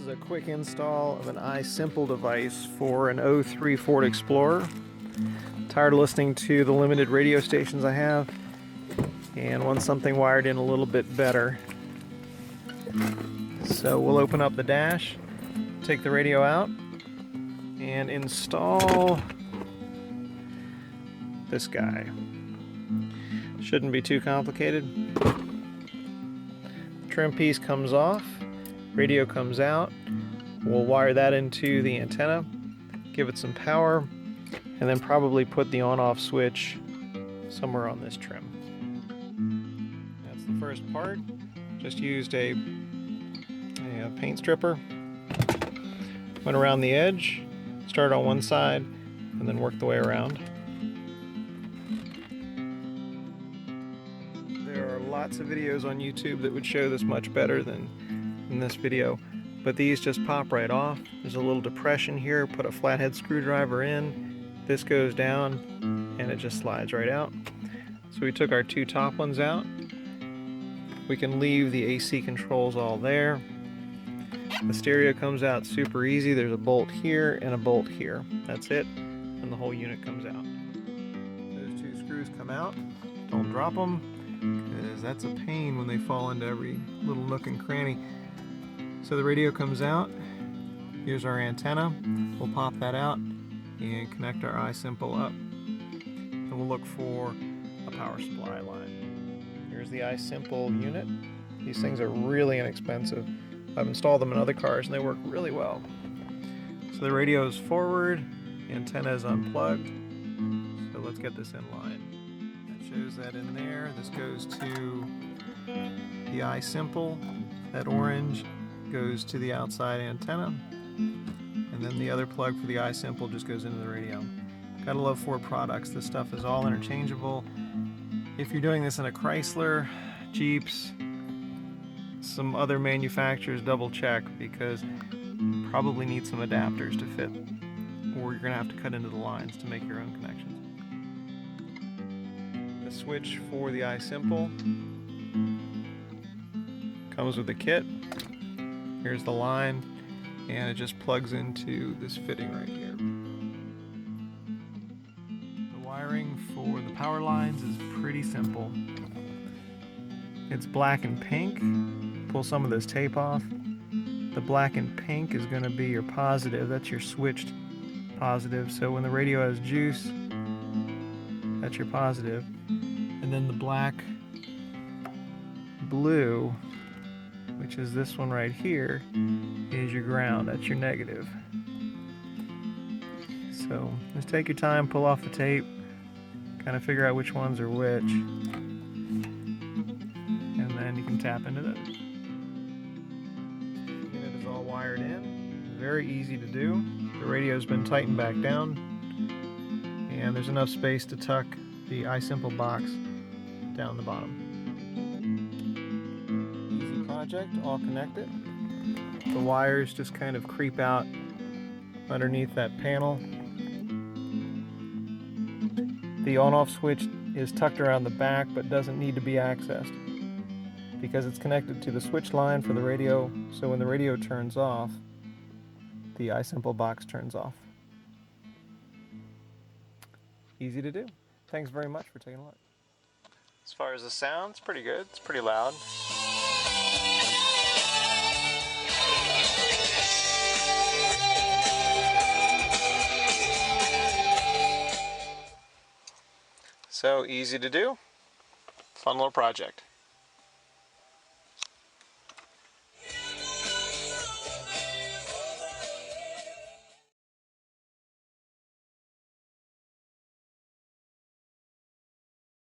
is a quick install of an iSimple device for an '03 Ford Explorer. Tired of listening to the limited radio stations I have and want something wired in a little bit better. So we'll open up the dash, take the radio out, and install this guy. Shouldn't be too complicated. Trim piece comes off, radio comes out. We'll wire that into the antenna, give it some power, and then probably put the on-off switch somewhere on this trim. That's the first part. Just used a paint stripper. Went around the edge, started on one side, and then worked the way around. There are lots of videos on YouTube that would show this much better than in this video, but these just pop right off. There's a little depression here, put a flathead screwdriver in, this goes down, and it just slides right out. So we took our two top ones out. We can leave the AC controls all there. The stereo comes out super easy. There's a bolt here and a bolt here. That's it, and the whole unit comes out. Those two screws come out. Don't drop them, because that's a pain when they fall into every little nook and cranny. So the radio comes out. Here's our antenna. We'll pop that out and connect our iSimple up. And we'll look for a power supply line. Here's the iSimple unit. These things are really inexpensive. I've installed them in other cars and they work really well. So the radio is forward, the antenna is unplugged. So let's get this in line. That shows that in there. This goes to the iSimple. That orange goes to the outside antenna. And then the other plug for the iSimple just goes into the radio. Gotta love Ford products. This stuff is all interchangeable. If you're doing this in a Chrysler, Jeeps, some other manufacturers, double check, because you probably need some adapters to fit, or you're gonna have to cut into the lines to make your own connections. The switch for the iSimple comes with the kit. Here's the line, and it just plugs into this fitting right here. The wiring for the power lines is pretty simple. It's black and pink. Pull some of this tape off. The black and pink is going to be your positive. That's your switched positive. So when the radio has juice, that's your positive. And then the black blue, which is this one right here, is your ground. That's your negative. So just take your time, pull off the tape, kind of figure out which ones are which, and then you can tap into those. The unit is all wired in. Very easy to do. The radio's been tightened back down, and there's enough space to tuck the iSimple box down the bottom. Easy project, all connected. The wires just kind of creep out underneath that panel. The on-off switch is tucked around the back but doesn't need to be accessed because it's connected to the switch line for the radio, so when the radio turns off, the iSimple box turns off. Easy to do. Thanks very much for taking a look. As far as the sound, it's pretty good. It's pretty loud. So easy to do. Fun little project.